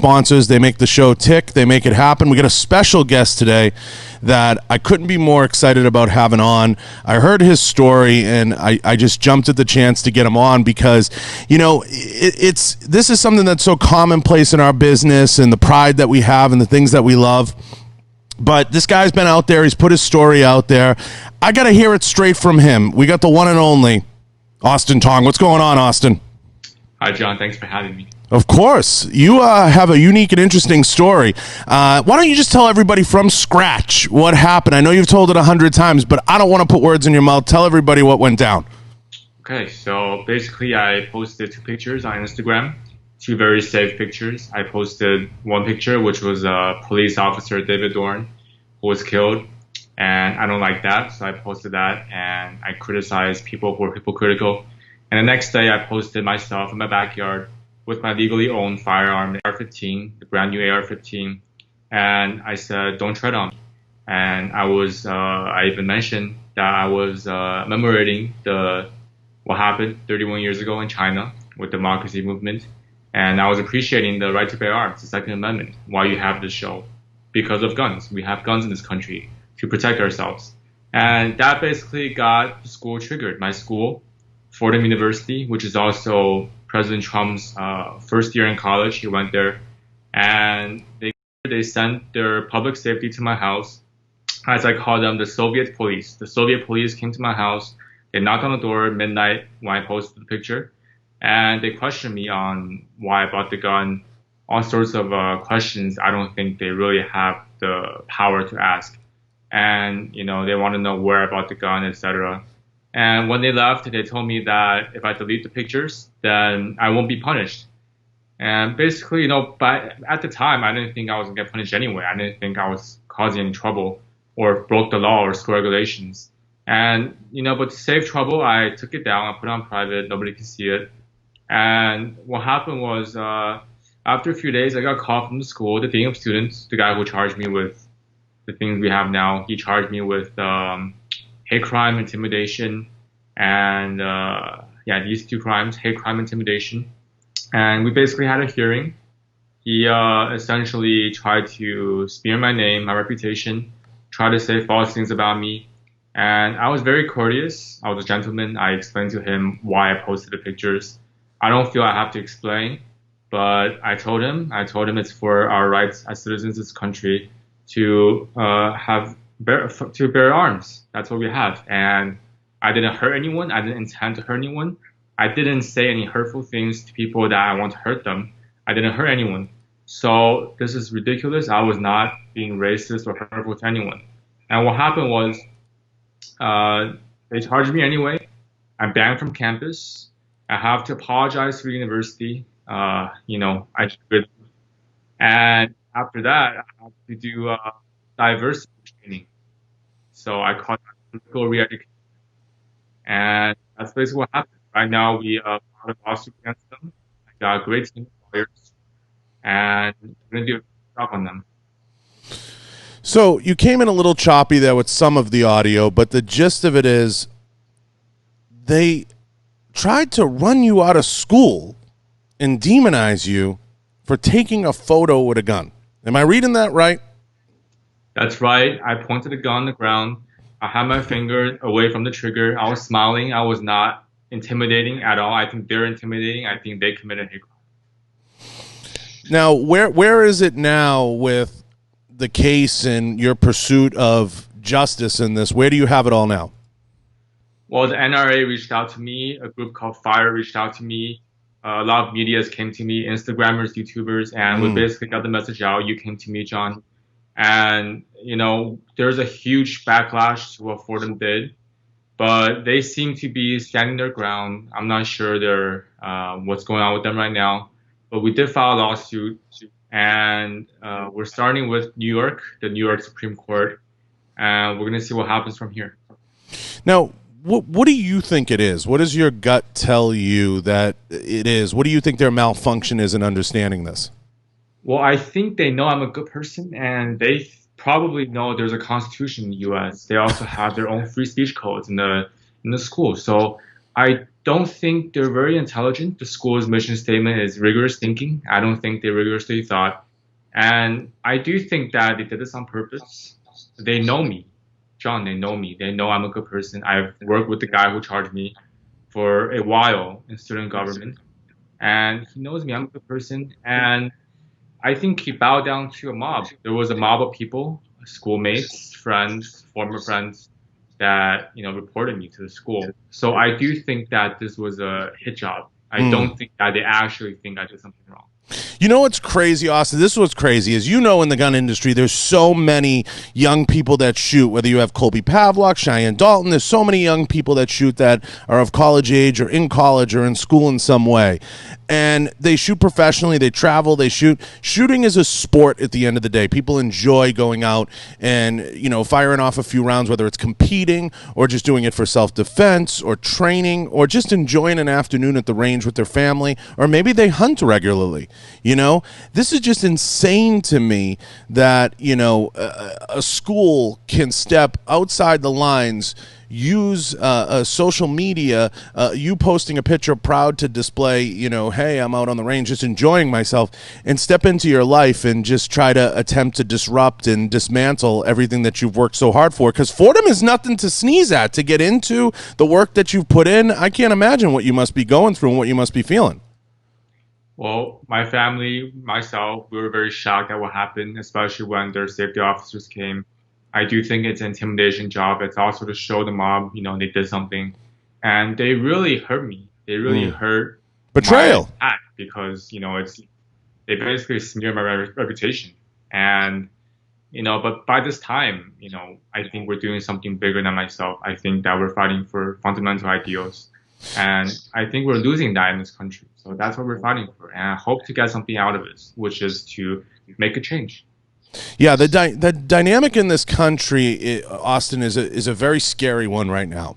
sponsors. They make the show tick. They make it happen. We got a special guest today that I couldn't be more excited about having on. I heard his story, and I just jumped at the chance to get him on because, you know, this is something that's so commonplace in our business and the pride that we have and the things that we love. But this guy's been out there. He's put his story out there. I got to hear it straight from him. We got the one and only Austin Tong. What's going on, Austin? Hi, John. Thanks for having me. Of course. You have a unique and interesting story. Why don't you just tell everybody from scratch what happened? I know you've told it 100 times, but I don't want to put words in your mouth. Tell everybody what went down. Okay, so basically I posted 2 pictures on Instagram, 2 very safe pictures. I posted one picture, which was police officer David Dorn, who was killed. And I don't like that, so I posted that, and I criticized people who were hypocritical. And the next day I posted myself in my backyard with my legally owned firearm, the AR-15, the brand new AR-15, and I said, don't tread on me. And I even mentioned that I was commemorating what happened 31 years ago in China with the democracy movement, and I was appreciating the right to bear arms, the Second Amendment, why you have this show, because of guns. We have guns in this country to protect ourselves. And that basically got the school triggered. My school, Fordham University, which is also President Trump's first year in college. He went there, and they sent their public safety to my house, as I call them, the Soviet police. The Soviet police came to my house. They knocked on the door at midnight when I posted the picture, and they questioned me on why I bought the gun, all sorts of questions I don't think they really have the power to ask. And, you know, they want to know where I bought the gun, etc. And when they left, they told me that if I delete the pictures, then I won't be punished. And basically, you know, but at the time, I didn't think I was going to get punished anyway. I didn't think I was causing any trouble or broke the law or school regulations. And, you know, but to save trouble, I took it down. I put it on private. Nobody could see it. And what happened was, after a few days, I got a call from the school, the dean of students, the guy who charged me with the things we have now. He charged me with hate crime, intimidation, and these 2 crimes, hate crime, intimidation. And we basically had a hearing. He essentially tried to smear my name, my reputation, tried to say false things about me. And I was very courteous. I was a gentleman. I explained to him why I posted the pictures. I don't feel I have to explain, but I told him it's for our rights as citizens of this country to bear arms. That's what we have. And I didn't hurt anyone. I didn't intend to hurt anyone. I didn't say any hurtful things to people that I want to hurt them. I didn't hurt anyone. So this is ridiculous. I was not being racist or hurtful to anyone. And what happened was they charged me anyway. I'm banned from campus. I have to apologize to the university. You know, I should. And after that, I have to do diversity training. So I call it political re-education. And that's basically what happened. Right now, we filed a lawsuit against them. I got a great team of lawyers, and we're going to do a good job on them. So you came in a little choppy there with some of the audio, but the gist of it is they tried to run you out of school and demonize you for taking a photo with a gun. Am I reading that right? That's right. I pointed a gun on the ground. I had my finger away from the trigger. I was smiling. I was not intimidating at all. I think they're intimidating. I think they committed hate crime. Now, where is it now with the case and your pursuit of justice in this? Where do you have it all now? Well, the NRA reached out to me. A group called FIRE reached out to me. A lot of medias came to me, Instagrammers, YouTubers, and we basically got the message out. You came to me, John. And, you know, there's a huge backlash to what Fordham did, but they seem to be standing their ground. I'm not sure what's going on with them right now, but we did file a lawsuit, and we're starting with New York, the New York Supreme Court, and we're going to see what happens from here. Now, what do you think it is? What does your gut tell you that it is? What do you think their malfunction is in understanding this? Well, I think they know I'm a good person, and they probably know there's a constitution in the U.S. They also have their own free speech codes in the school. So I don't think they're very intelligent. The school's mission statement is rigorous thinking. I don't think they rigorously thought. And I do think that they did this on purpose. They know me. John, they know me. They know I'm a good person. I've worked with the guy who charged me for a while in student government, and he knows me. I'm a good person. And I think he bowed down to a mob. There was a mob of people, schoolmates, friends, former friends, that reported me to the school. So I do think that this was a hit job. I don't think that they actually think I did something wrong. You know what's crazy, Austin? This is what's crazy is, in the gun industry, there's so many young people that shoot, whether you have Colby Pavlock, Cheyenne Dalton, there's so many young people that shoot that are of college age or in college or in school in some way. And they shoot professionally, they travel, they shoot. Shooting is a sport at the end of the day. People enjoy going out and, firing off a few rounds, whether it's competing or just doing it for self-defense or training or just enjoying an afternoon at the range with their family, or maybe they hunt regularly. This is just insane to me that, a school can step outside the lines, use social media, you posting a picture proud to display, hey, I'm out on the range just enjoying myself, and step into your life and just try to attempt to disrupt and dismantle everything that you've worked so hard for. Because Fordham is nothing to sneeze at. To get into the work that you've put in, I can't imagine what you must be going through and what you must be feeling. Well, my family, myself, we were very shocked at what happened, especially when their safety officers came. I do think it's an intimidation job. It's also to show the mob, they did something. And they really hurt me. They really hurt betrayal my act because, they basically smeared my reputation. And, but by this time, I think we're doing something bigger than myself. I think that we're fighting for fundamental ideals. And I think we're losing that in this country. So that's what we're fighting for. And I hope to get something out of this, which is to make a change. Yeah, the dynamic in this country, Austin, is a very scary one right now.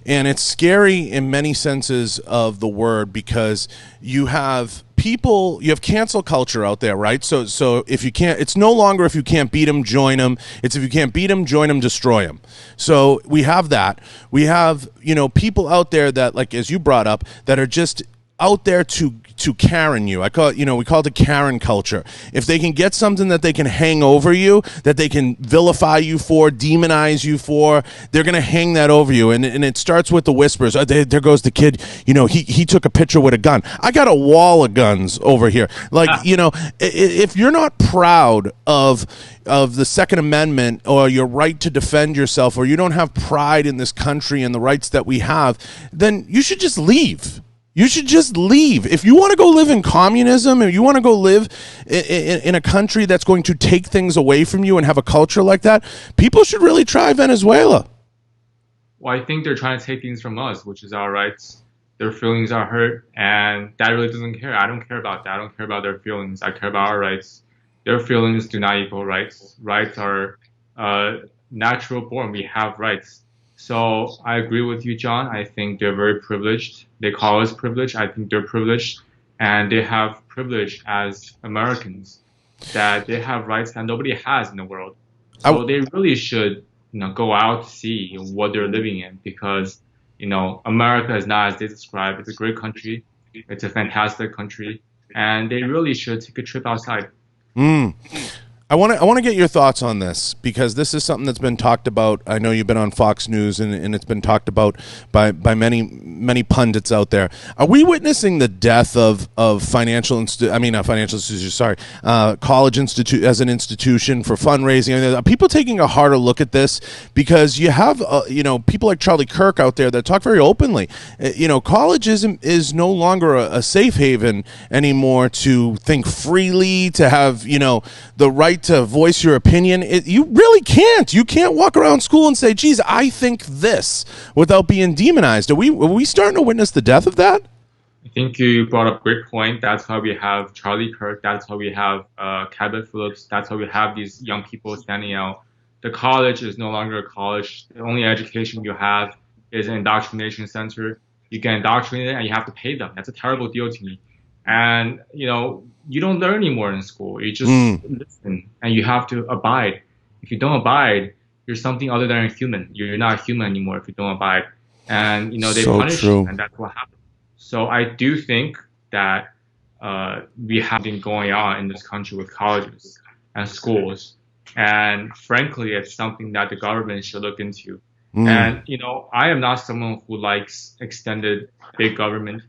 And it's scary in many senses of the word because you have cancel culture out there, right? So if you can't, it's no longer if you can't beat them, join them. It's if you can't beat them, join them, destroy them. So we have that. We have, people out there that, like, as you brought up, that are just out there to Karen you. I call it, we call it the Karen culture. If they can get something that they can hang over you, that they can vilify you for, demonize you for, they're going to hang that over you. And it starts with the whispers. There goes the kid, he took a picture with a gun. I got a wall of guns over here. Like, if you're not proud of the Second Amendment or your right to defend yourself, or you don't have pride in this country and the rights that we have, then you should just leave. You should just leave. If you want to go live in communism, or you want to go live in a country that's going to take things away from you and have a culture like that, people should really try Venezuela. Well, I think they're trying to take things from us, which is our rights. Their feelings are hurt, and that really doesn't care. I don't care about that. I don't care about their feelings. I care about our rights. Their feelings do not equal rights. Rights are natural born. We have rights. So I agree with you, John. I think they're very privileged. They call us privileged. I think they're privileged, and they have privilege as Americans, that they have rights that nobody has in the world. So they really should, go out to see what they're living in, because, America is not as they describe. It's a great country. It's a fantastic country, and they really should take a trip outside. I want to get your thoughts on this, because this is something that's been talked about. I know you've been on Fox News, and it's been talked about by many pundits out there. Are we witnessing the death of college institute as an institution for fundraising? Are people taking a harder look at this? Because you have people like Charlie Kirk out there that talk very openly. College is no longer a safe haven anymore to think freely, to have the right to voice your opinion. You really can't. You can't walk around school and say, geez, I think this, without being demonized. Are we starting to witness the death of that? I think you brought up a great point. That's why we have Charlie Kirk. That's why we have Cabot Phillips. That's why we have these young people standing out. The college is no longer a college. The only education you have is an indoctrination center. You get indoctrinated and you have to pay them. That's a terrible deal to me. And, you don't learn anymore in school. You just listen, and you have to abide. If you don't abide, you're something other than a human. You're not human anymore if you don't abide. And, they punish you, and that's what happens. So I do think that we have been going on in this country with colleges and schools. And frankly, it's something that the government should look into. Mm. And, I am not someone who likes extended big government.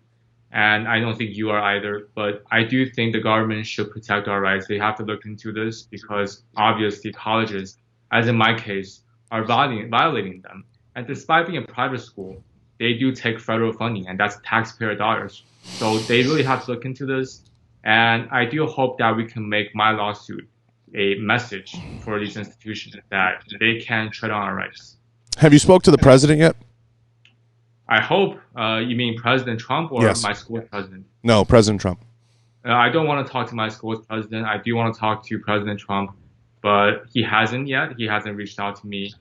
And I don't think you are either. But I do think the government should protect our rights. They have to look into this because obviously colleges, as in my case, are violating them. And despite being a private school, they do take federal funding, and that's taxpayer dollars. So they really have to look into this. And I do hope that we can make my lawsuit a message for these institutions that they can tread on our rights. Have you spoke to the president yet? I hope, you mean President Trump or Yes. my school's president? No, President Trump. I don't want to talk to my school's president. I do want to talk to President Trump, but he hasn't yet. He hasn't reached out to me.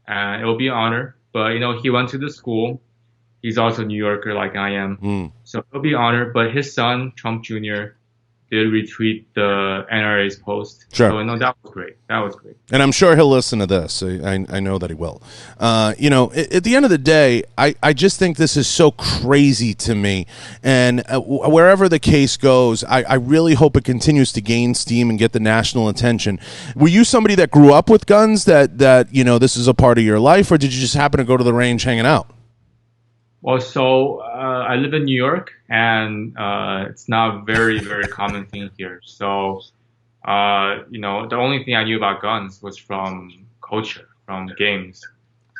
And it will be an honor. But, he went to the school. He's also a New Yorker like I am. Mm. So it'll be an honor. But his son, Trump Jr., did retweet the NRA's post. Sure. So, that was great. That was great. And I'm sure he'll listen to this. I know that he will. At the end of the day, I just think this is so crazy to me. And wherever the case goes, I really hope it continues to gain steam and get the national attention. Were you somebody that grew up with guns, that this is a part of your life, or did you just happen to go to the range hanging out? Well, so I live in New York, and it's not a very, very common thing here. So, the only thing I knew about guns was from culture, from games.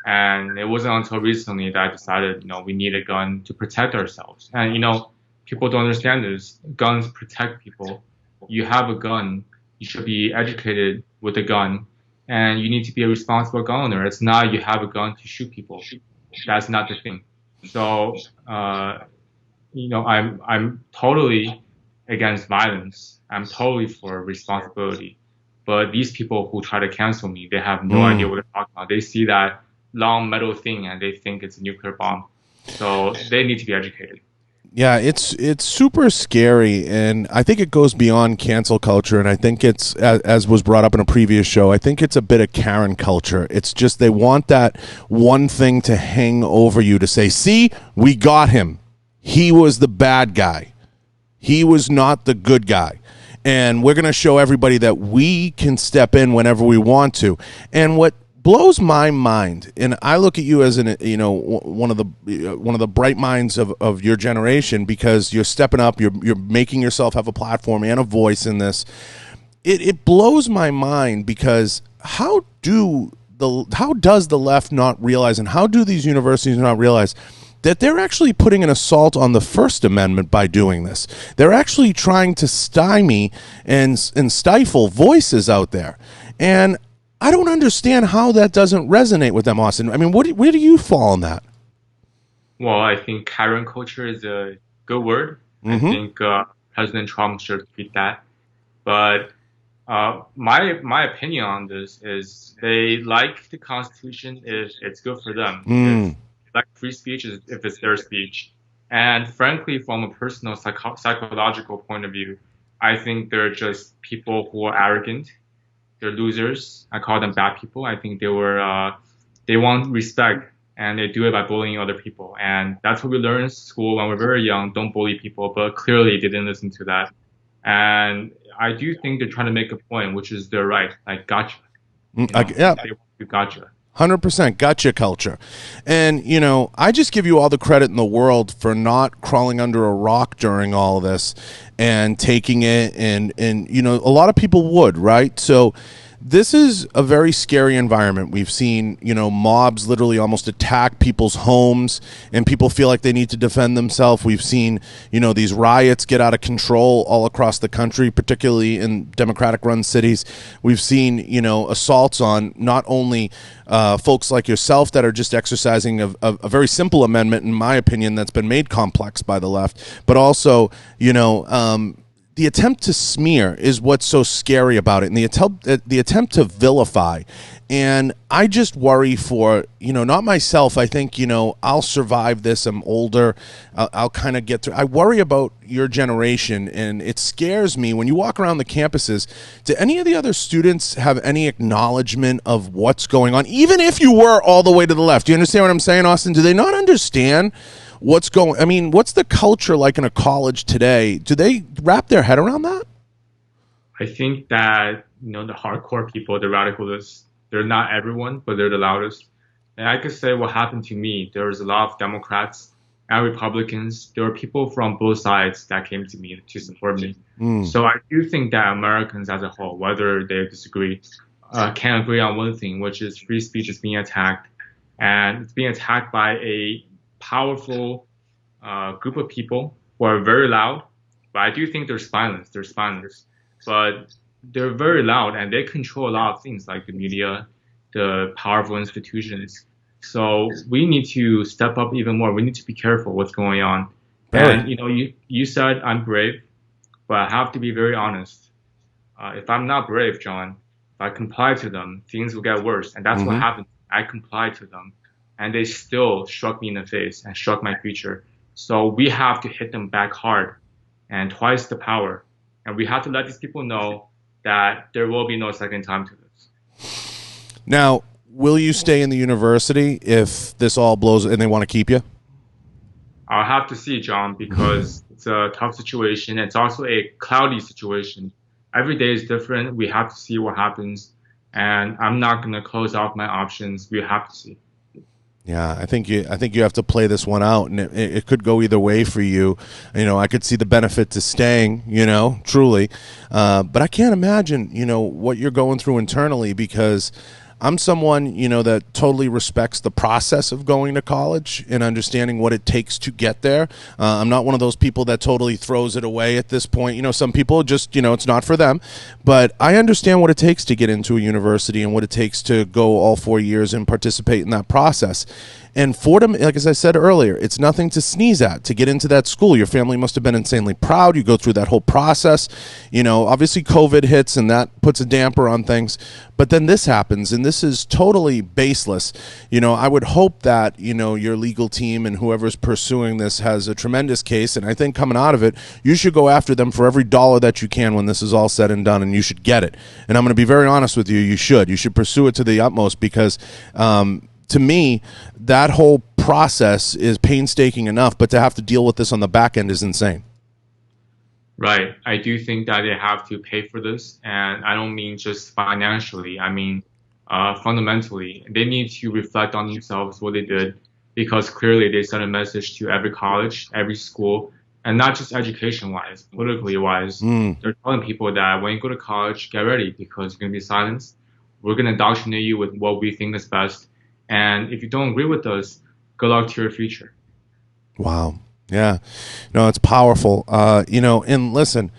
And it wasn't until recently that I decided, we need a gun to protect ourselves. And, people don't understand this. Guns protect people. You have a gun, you should be educated with a gun, and you need to be a responsible gun owner. It's not you have a gun to shoot people. That's not the thing. So, I'm totally against violence. I'm totally for responsibility. But these people who try to cancel me, they have no idea what they're talking about. They see that long metal thing and they think it's a nuclear bomb. So they need to be educated. Yeah, it's super scary, and I think it goes beyond cancel culture, and I think it's, as was brought up in a previous show, I think it's a bit of Karen culture. It's just they want that one thing to hang over you to say, see, we got him. He was the bad guy. He was not the good guy. And we're going to show everybody that we can step in whenever we want to. And what blows my mind, and I look at you as one of the bright minds of your generation, because you're stepping up, you're making yourself have a platform and a voice in this. It blows my mind, because how does the left not realize, and how do these universities not realize that they're actually putting an assault on the First Amendment by doing this? They're actually trying to stymie and stifle voices out there. And I don't understand how that doesn't resonate with them, Austin. I mean, where do you fall on that? Well, I think Karen culture is a good word. Mm-hmm. I think President Trump should tweet that. But my opinion on this is they like the Constitution if it's good for them. If they like free speech if it's their speech. And frankly, from a personal psychological point of view, I think they're just people who are arrogant. They're losers. I call them bad people. I think they want respect, and they do it by bullying other people. And that's what we learn in school when we're very young. Don't bully people. But clearly they didn't listen to that. And I do think they're trying to make a point, which is their right. Like, gotcha. Yeah. They want to gotcha. 100% gotcha culture. And, I just give you all the credit in the world for not crawling under a rock during all of this and taking it. And a lot of people would, right? So this is a very scary environment. We've seen, mobs literally almost attack people's homes, and people feel like they need to defend themselves. We've seen, these riots get out of control all across the country, particularly in Democratic-run cities. We've seen, assaults on not only folks like yourself that are just exercising a very simple amendment, in my opinion, that's been made complex by the left, but also, the attempt to smear is what's so scary about it, and the attempt to vilify. And I just worry for, not myself. I think, I'll survive this. I'm older. I'll kind of get through. I worry about your generation, and it scares me when you walk around the campuses. Do any of the other students have any acknowledgement of what's going on? Even if you were all the way to the left. Do you understand what I'm saying, Austin? Do they not understand what's going? I mean, what's the culture like in a college today? Do they wrap their head around that? I think that, the hardcore people, the radicalists, they're not everyone, but they're the loudest. And I could say what happened to me. There was a lot of Democrats and Republicans. There were people from both sides that came to me to support me. So I do think that Americans as a whole, whether they disagree, can agree on one thing, which is free speech is being attacked. And it's being attacked by a powerful group of people who are very loud. But I do think there's violence. There's violence. But they're very loud and they control a lot of things like the media, the powerful institutions. So we need to step up even more. We need to be careful what's going on. And you said I'm brave, but I have to be very honest. If I'm not brave, John, if I comply to them, things will get worse. And that's what happened. I complied to them, and they still struck me in the face and struck my future. So we have to hit them back hard and twice the power. And we have to let these people know that there will be no second time to this. Now, will you stay in the university if this all blows and they want to keep you? I'll have to see, John, because it's a tough situation. It's also a cloudy situation. Every day is different. We have to see what happens. And I'm not going to close off my options. We have to see. Yeah, I think you have to play this one out, and it could go either way for you. I could see the benefit to staying, truly, but I can't imagine, what you're going through internally, because I'm someone, that totally respects the process of going to college and understanding what it takes to get there. I'm not one of those people that totally throws it away at this point. Some people just, it's not for them. But I understand what it takes to get into a university and what it takes to go all 4 years and participate in that process. And Fordham, like as I said earlier, it's nothing to sneeze at to get into that school. Your family must have been insanely proud. You go through that whole process. Obviously COVID hits and that puts a damper on things. But then this happens, and this is totally baseless. I would hope that, your legal team and whoever's pursuing this has a tremendous case. And I think coming out of it, you should go after them for every dollar that you can when this is all said and done, and you should get it. And I'm going to be very honest with you. You should pursue it to the utmost, because to me, that whole process is painstaking enough, but to have to deal with this on the back end is insane. Right. I do think that they have to pay for this. And I don't mean just financially. I mean, fundamentally, they need to reflect on themselves, what they did, because clearly they sent a message to every college, every school, and not just education-wise, politically-wise. They're telling people that when you go to college, get ready, because you're going to be silenced. We're going to indoctrinate you with what we think is best. And if you don't agree with us, good luck to your future. Wow. Yeah. No, it's powerful. And listen,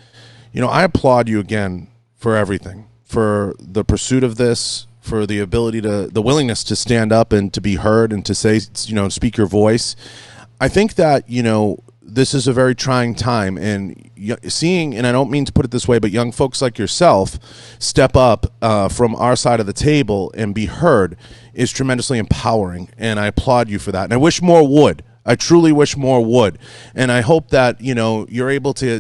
I applaud you again for everything, for the pursuit of this, for the ability the willingness to stand up and to be heard and to say, speak your voice. I think that, this is a very trying time, and seeing, and I don't mean to put it this way, but young folks like yourself step up from our side of the table and be heard is tremendously empowering, and I applaud you for that. And I wish more would. I truly wish more would. And I hope that, you're able to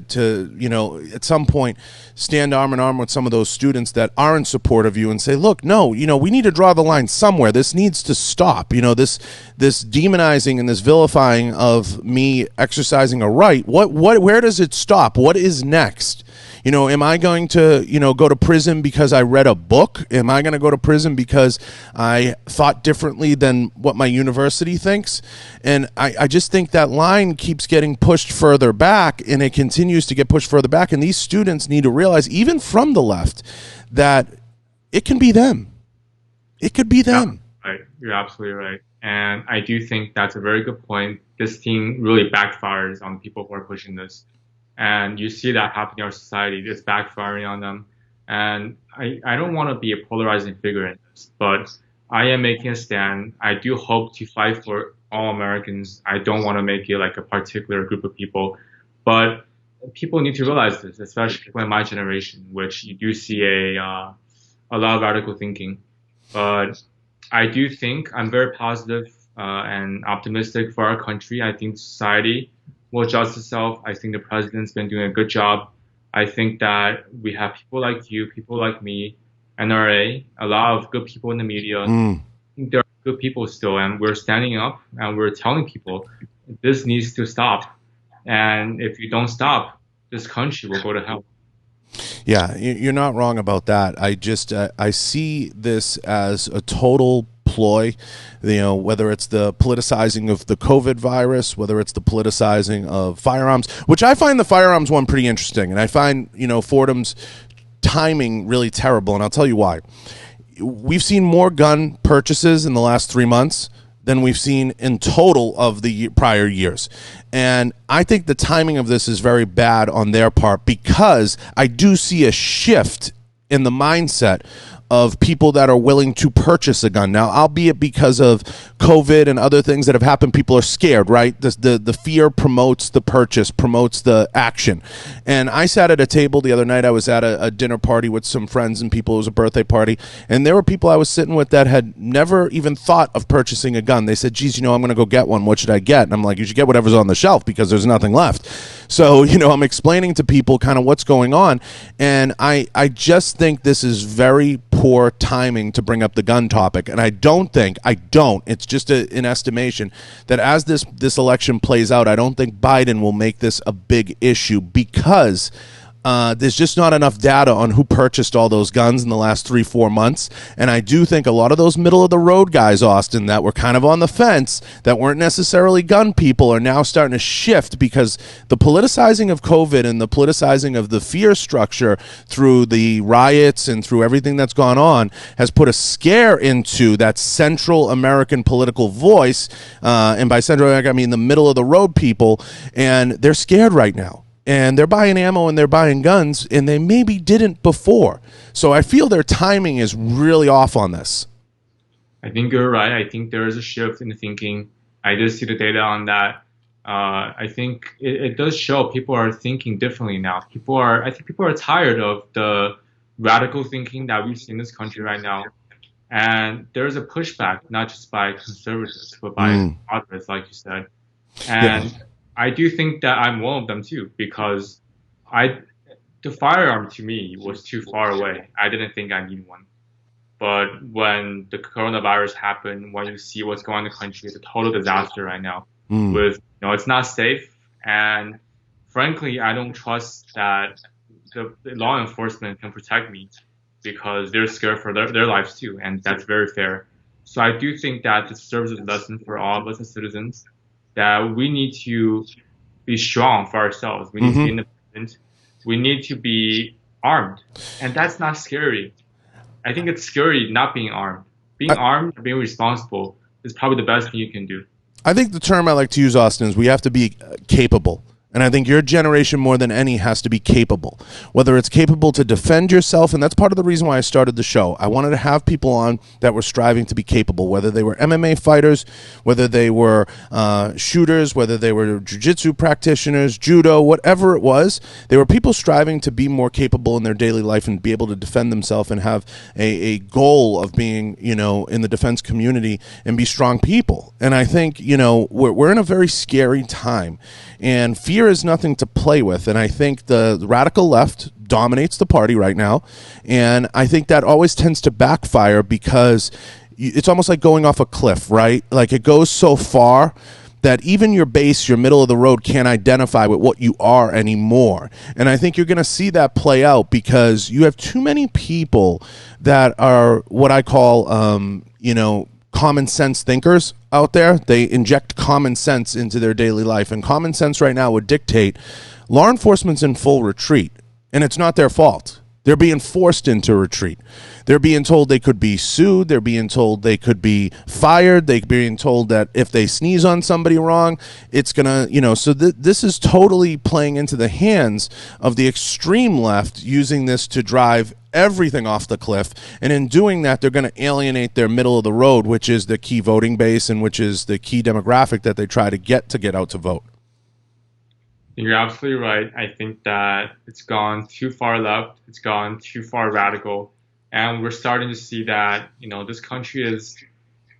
at some point stand arm in arm with some of those students that are in support of you and say, look, no, we need to draw the line somewhere. This needs to stop. This demonizing and this vilifying of me exercising a right. Where does it stop? What is next? Am I going to, go to prison because I read a book? Am I going to go to prison because I thought differently than what my university thinks? And I just think that line keeps getting pushed further back, and it continues to get pushed further back. And these students need to realize, even from the left, that it can be them. It could be them. Yeah, right. You're absolutely right. And I do think that's a very good point. This thing really backfires on the people who are pushing this. And you see that happening in our society. It's backfiring on them. And I don't want to be a polarizing figure in this, but I am making a stand. I do hope to fight for all Americans. I don't want to make it like a particular group of people. But people need to realize this, especially people in my generation, which you do see a lot of radical thinking. But I do think I'm very positive and optimistic for our country. I think society will adjust itself. I think the president's been doing a good job. I think that we have people like you, people like me, NRA, a lot of good people in the media. I Mm. think there are good people still, and we're standing up and we're telling people this needs to stop. And if you don't stop, this country will go to hell. Yeah, you're not wrong about that. I see this as a total ploy. You know, whether it's the politicizing of the COVID virus, whether it's the politicizing of firearms, which I find the firearms one pretty interesting, and I find Fordham's timing really terrible, and I'll tell you why. We've seen more gun purchases in the last 3 months than we've seen in total of the prior years. And I think the timing of this is very bad on their part, because I do see a shift in the mindset of people that are willing to purchase a gun. Now, albeit because of COVID and other things that have happened, people are scared, right? The fear promotes the purchase, promotes the action. And I sat at a table the other night. I was at a dinner party with some friends and people. It was a birthday party. And there were people I was sitting with that had never even thought of purchasing a gun. They said, geez, I'm going to go get one. What should I get? And I'm like, you should get whatever's on the shelf, because there's nothing left. So, I'm explaining to people kind of what's going on. And I just think this is very poor timing to bring up the gun topic. And I don't, it's just an estimation, that as this election plays out, I don't think Biden will make this a big issue, because there's just not enough data on who purchased all those guns in the last 3-4 months. And I do think a lot of those middle of the road guys, Austin, that were kind of on the fence, that weren't necessarily gun people, are now starting to shift, because the politicizing of COVID and the politicizing of the fear structure through the riots and through everything that's gone on has put a scare into that Central American political voice. And by Central America, I mean the middle of the road people. And they're scared right now. And they're buying ammo and they're buying guns, and they maybe didn't before. So I feel their timing is really off on this. I think you're right. I think there is a shift in the thinking. I did see the data on that. I think it does show people are thinking differently now. I think people are tired of the radical thinking that we see in this country right now. And there's a pushback, not just by conservatives, but by moderates, like you said. And yeah. I do think that I'm one of them too, because the firearm to me was too far away. I didn't think I need one. But when the coronavirus happened, when you see what's going on in the country, it's a total disaster right now. With, it's not safe. And frankly, I don't trust that the law enforcement can protect me, because they're scared for their lives too. And that's very fair. So I do think that this serves as a lesson for all of us as citizens, that we need to be strong for ourselves. We need to be independent. We need to be armed. And that's not scary. I think it's scary not being armed. Being armed, being responsible is probably the best thing you can do. I think the term I like to use, Austin, is we have to be capable. And I think your generation more than any has to be capable, whether it's capable to defend yourself. And that's part of the reason why I started the show. I wanted to have people on that were striving to be capable, whether they were MMA fighters, whether they were shooters, whether they were jiu-jitsu practitioners, judo, whatever it was. They were people striving to be more capable in their daily life and be able to defend themselves and have a goal of being, in the defense community and be strong people. And I think, we're in a very scary time. And fear is nothing to play with. And I think the radical left dominates the party right now. And I think that always tends to backfire, because it's almost like going off a cliff, right? Like, it goes so far that even your base, your middle of the road, can't identify with what you are anymore. And I think you're going to see that play out, because you have too many people that are what I call, common sense thinkers out there. They inject common sense into their daily life, and common sense right now would dictate law enforcement's in full retreat, and it's not their fault. They're being forced into retreat. They're being told they could be sued. They're being told they could be fired. They're being told that if they sneeze on somebody wrong, it's going to, so this is totally playing into the hands of the extreme left, using this to drive everything off the cliff. And in doing that, they're going to alienate their middle of the road, which is the key voting base and which is the key demographic that they try to get out to vote. You're absolutely right. I think that it's gone too far left. It's gone too far radical. And we're starting to see that, this country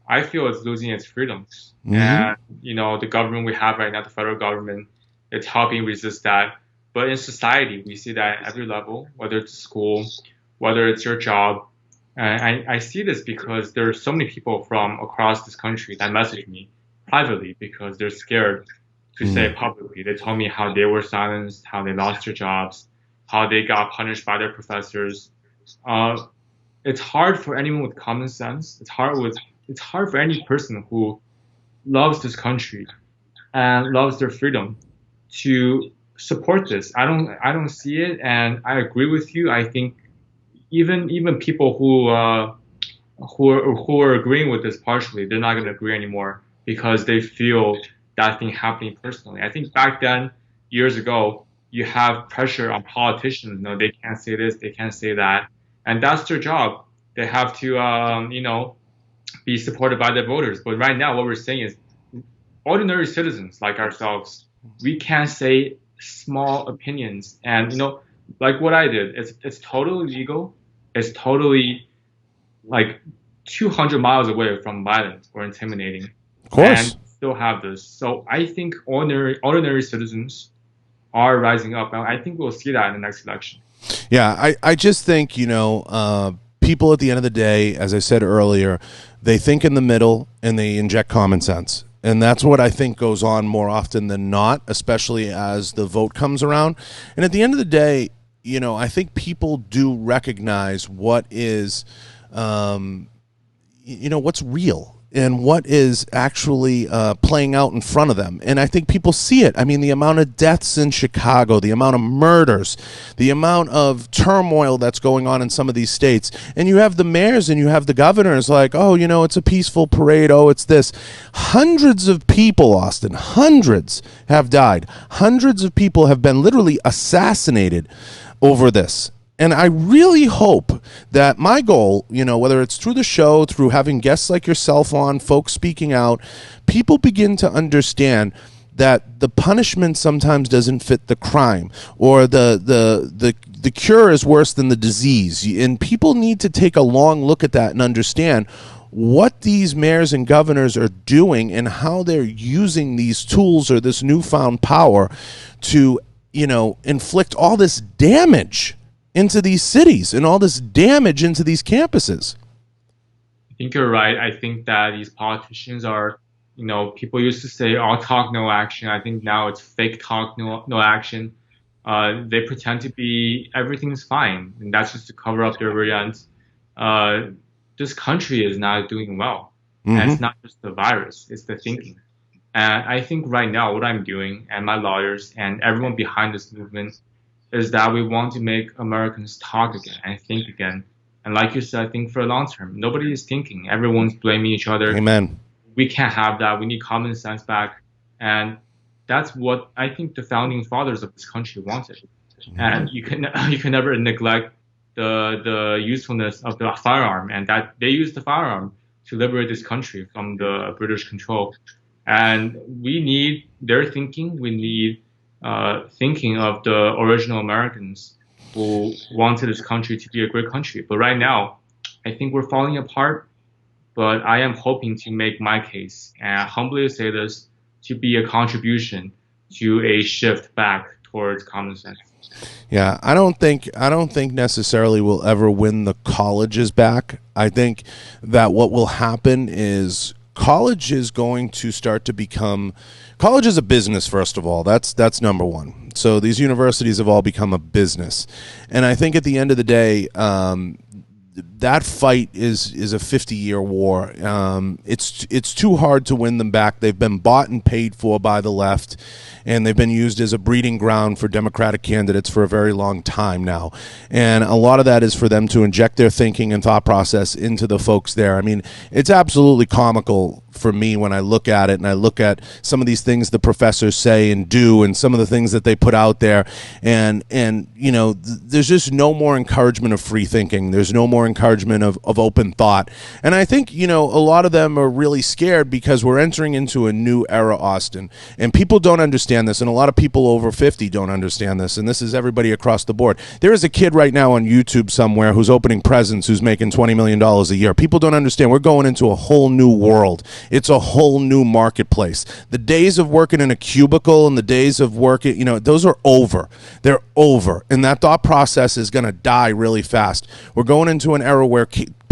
I feel it's losing its freedoms. Mm-hmm. And, the government we have right now, the federal government, it's helping resist that. But in society, we see that at every level, whether it's school, whether it's your job. And I see this because there are so many people from across this country that message me privately because they're scared to say Mm. it publicly. They told me how they were silenced, how they lost their jobs, how they got punished by their professors. Uh, it's hard for anyone with common sense. It's hard for any person who loves this country and loves their freedom to support this. I don't see it, and I agree with you. I think even people who are agreeing with this partially, they're not going to agree anymore because they feel that thing happening personally. I think back then, years ago, you have pressure on politicians. They can't say this, they can't say that, and that's their job. They have to, be supported by their voters. But right now, what we're saying is ordinary citizens like ourselves, we can say small opinions. And, like what I did, it's totally legal. It's totally like 200 miles away from violence or intimidating, Of and course. still have this. So I think ordinary citizens are rising up, and I think we'll see that in the next election. Yeah, I just think, people at the end of the day, as I said earlier, they think in the middle and they inject common sense. And that's what I think goes on more often than not, especially as the vote comes around. And at the end of the day, I think people do recognize what is, what's real and what is actually playing out in front of them. And I think people see it. I mean, the amount of deaths in Chicago, the amount of murders, the amount of turmoil that's going on in some of these states. And you have the mayors and you have the governors like, oh, it's a peaceful parade. Oh, it's this. Hundreds of people, Austin, hundreds have died. Hundreds of people have been literally assassinated over this. And I really hope that my goal, whether it's through the show, through having guests like yourself on, folks speaking out, people begin to understand that the punishment sometimes doesn't fit the crime, or the cure is worse than the disease. And people need to take a long look at that and understand what these mayors and governors are doing and how they're using these tools or this newfound power to, inflict all this damage into these cities and all this damage into these campuses. I think you're right. I think that these politicians are, people used to say all talk, no action. I think now it's fake talk, no action. They pretend to be everything's fine, and that's just to cover up their rear ends. This country is not doing well, and it's Mm-hmm. not just the virus; it's the thinking. And I think right now, what I'm doing, and my lawyers, and everyone behind this movement, is that we want to make Americans talk again and think again. And like you said, I think for a long term, nobody is thinking. Everyone's blaming each other. Amen. We can't have that. We need common sense back. And that's what I think the founding fathers of this country wanted. And you can never neglect the usefulness of the firearm, and that they used the firearm to liberate this country from the British control. And we need their thinking. We need thinking of the original Americans who wanted this country to be a great country. But right now, I think we're falling apart. But I am hoping to make my case, and humbly say this, to be a contribution to a shift back towards common sense. Yeah, I don't think necessarily we'll ever win the colleges back. I think that what will happen is college is going to start to become college is a business. First of all, that's number one. So these universities have all become a business, and I think at the end of the day, that fight is a 50-year war. It's too hard to win them back. They've been bought and paid for by the left, and they've been used as a breeding ground for Democratic candidates for a very long time now. And a lot of that is for them to inject their thinking and thought process into the folks there. I mean, it's absolutely comical for me when I look at it, and I look at some of these things the professors say and do, and some of the things that they put out there, and there's just no more encouragement of free thinking. There's no more encouragement of open thought. And I think, a lot of them are really scared because we're entering into a new era, Austin, and people don't understand this, and a lot of people over 50 don't understand this, and this is everybody across the board. There is a kid right now on YouTube somewhere who's opening presents who's making $20 million a year. People don't understand. We're going into a whole new world. It's a whole new marketplace. The days of working in a cubicle and the days of working, those are over. They're over. And that thought process is going to die really fast. We're going into an era where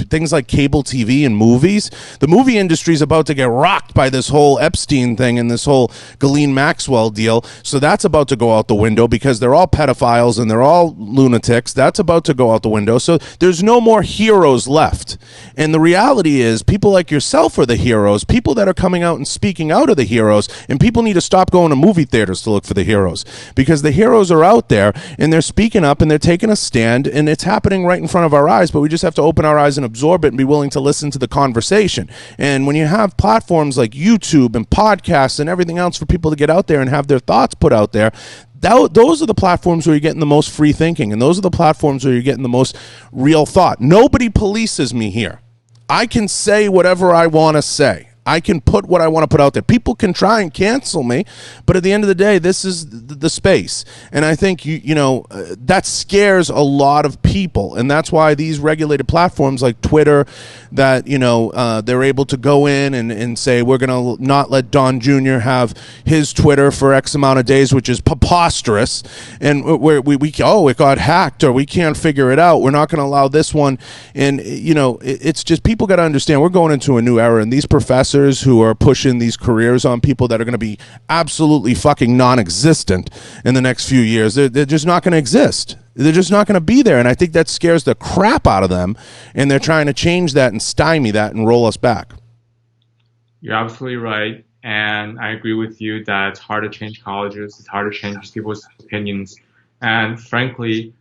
things like cable TV and movies, the movie industry is about to get rocked by this whole Epstein thing and this whole Ghislaine Maxwell deal. So that's about to go out the window because they're all pedophiles and they're all lunatics. That's about to go out the window. So there's no more heroes left. And the reality is people like yourself are the heroes. People that are coming out and speaking out are the heroes. And people need to stop going to movie theaters to look for the heroes, because the heroes are out there and they're speaking up and they're taking a stand, and it's happening right in front of our eyes. But we just have to open our eyes and absorb it and be willing to listen to the conversation. And when you have platforms like YouTube and podcasts and everything else for people to get out there and have their thoughts put out there, those are the platforms where you're getting the most free thinking, and those are the platforms where you're getting the most real thought. Nobody polices me here. I can say whatever I want to say. I can put what I want to put out there. People can try and cancel me, but at the end of the day, this is the space. And I think, that scares a lot of people. And that's why these regulated platforms like Twitter, that, they're able to go in and say, we're going to not let Don Jr. have his Twitter for X amount of days, which is preposterous. And it got hacked, or we can't figure it out. We're not going to allow this one. And, it's just, people got to understand we're going into a new era, and these professors who are pushing these careers on people that are going to be absolutely fucking non-existent in the next few years, they're just not going to exist. They're just not going to be there. And I think that scares the crap out of them, and they're trying to change that and stymie that and roll us back. You're absolutely right. And I agree with you that it's hard to change colleges. It's hard to change people's opinions. And frankly,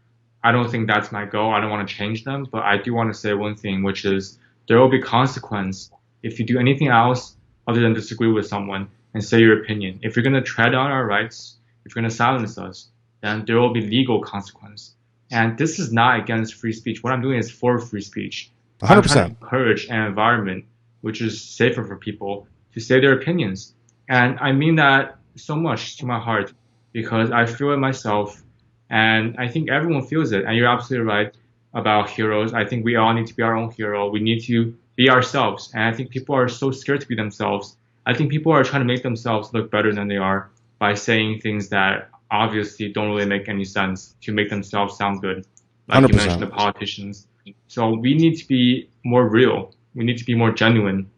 I don't think that's my goal. I don't want to change them. But I do want to say one thing, which is there will be consequence if you do anything else other than disagree with someone and say your opinion. If you're going to tread on our rights, if you're going to silence us, then there will be legal consequence. And this is not against free speech. What I'm doing is for free speech. 100%. I'm trying to encourage an environment which is safer for people to say their opinions. And I mean that so much to my heart, because I feel it myself, and I think everyone feels it. And you're absolutely right about heroes. I think we all need to be our own hero. We need to be ourselves. And I think people are so scared to be themselves. I think people are trying to make themselves look better than they are by saying things that obviously don't really make any sense to make themselves sound good. Like 100%. You mentioned, the politicians. So we need to be more real. We need to be more genuine.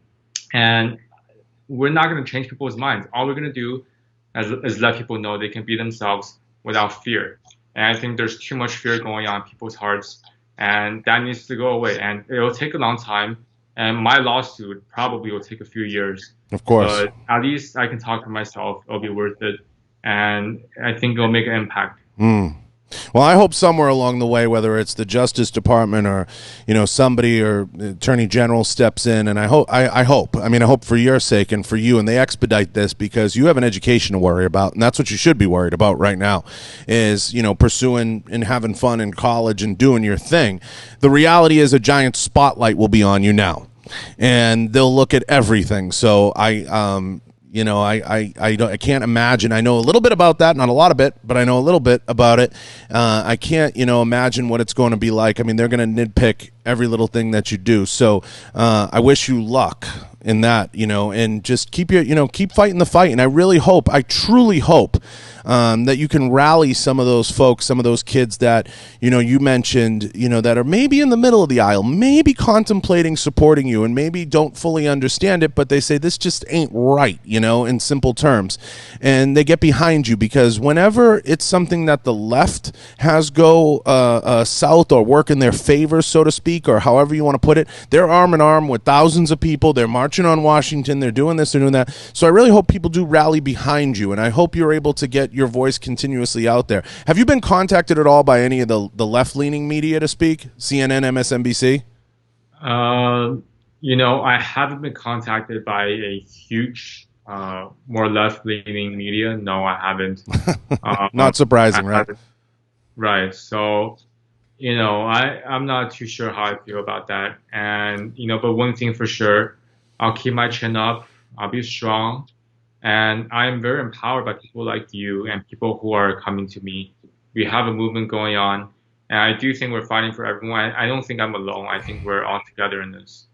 And we're not going to change people's minds. All we're going to do is let people know they can be themselves without fear. And I think there's too much fear going on in people's hearts, and that needs to go away. And it will take a long time. And my lawsuit probably will take a few years. Of course. But at least I can talk for myself. It'll be worth it. And I think it'll make an impact. Well, I hope somewhere along the way, whether it's the Justice Department or, somebody or Attorney General steps in, and I hope for your sake and for you, and they expedite this, because you have an education to worry about, and that's what you should be worried about right now, is, pursuing and having fun in college and doing your thing. The reality is a giant spotlight will be on you now, and they'll look at everything. So I can't imagine. I know a little bit about that, not a lot of it, but I know a little bit about it. I can't, imagine what it's going to be like. I mean, they're going to nitpick every little thing that you do. So I wish you luck in that, and just keep fighting the fight. And I truly hope that you can rally some of those folks, some of those kids that, you mentioned, that are maybe in the middle of the aisle, maybe contemplating supporting you, and maybe don't fully understand it, but they say this just ain't right, in simple terms. And they get behind you, because whenever it's something that the left has go south or work in their favor, so to speak, or however you want to put it, they're arm in arm with thousands of people. They're marching on Washington. They're doing this, they're doing that. So I really hope people do rally behind you, and I hope you're able to get your voice continuously out there. Have you been contacted at all by any of the left-leaning media to speak? CNN, MSNBC? I haven't been contacted by a huge, more left-leaning media. No, I haven't. Not I surprising, right? haven't. Right. So, I'm not too sure how I feel about that. And, but one thing for sure, I'll keep my chin up. I'll be strong. And I'm very empowered by people like you and people who are coming to me. We have a movement going on. And I do think we're fighting for everyone. I don't think I'm alone. I think we're all together in this.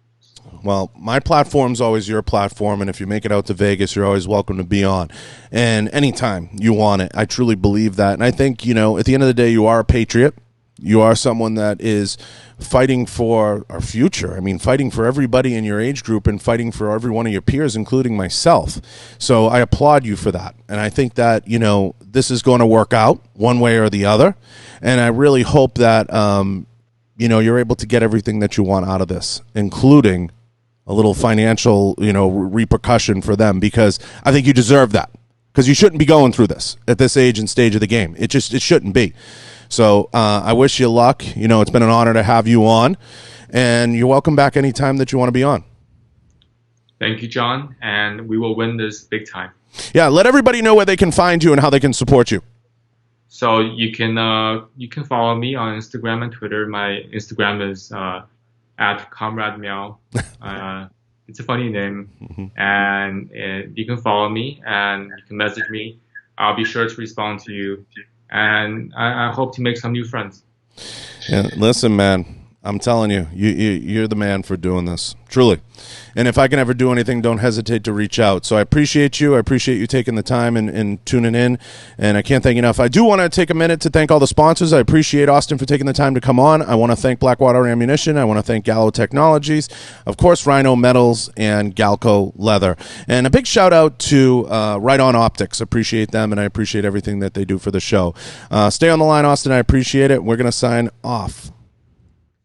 Well, my platform's always your platform, and if you make it out to Vegas, you're always welcome to be on. And anytime you want it, I truly believe that. And I think, at the end of the day, you are a patriot. You are someone that is fighting for our future. I mean, fighting for everybody in your age group and fighting for every one of your peers, including myself. So I applaud you for that. And I think that, this is going to work out one way or the other. And I really hope that, you're able to get everything that you want out of this, including a little financial, repercussion for them, because I think you deserve that, because you shouldn't be going through this at this age and stage of the game. It shouldn't be. So I wish you luck. It's been an honor to have you on, and you're welcome back anytime that you want to be on. Thank you, John, and we will win this big time. Yeah, let everybody know where they can find you and how they can support you. So you can follow me on Instagram and Twitter. My Instagram is at Comrade Meow. It's a funny name, and you can follow me and you can message me. I'll be sure to respond to you, and I hope to make some new friends. Yeah, listen, man. I'm telling you, you're the man for doing this, truly. And if I can ever do anything, don't hesitate to reach out. So I appreciate you. I appreciate you taking the time and tuning in. And I can't thank you enough. I do want to take a minute to thank all the sponsors. I appreciate Austin for taking the time to come on. I want to thank Blackwater Ammunition. I want to thank Gallo Technologies. Of course, Rhino Metals and Galco Leather. And a big shout out to Right On Optics. Appreciate them, and I appreciate everything that they do for the show. Stay on the line, Austin. I appreciate it. We're going to sign off.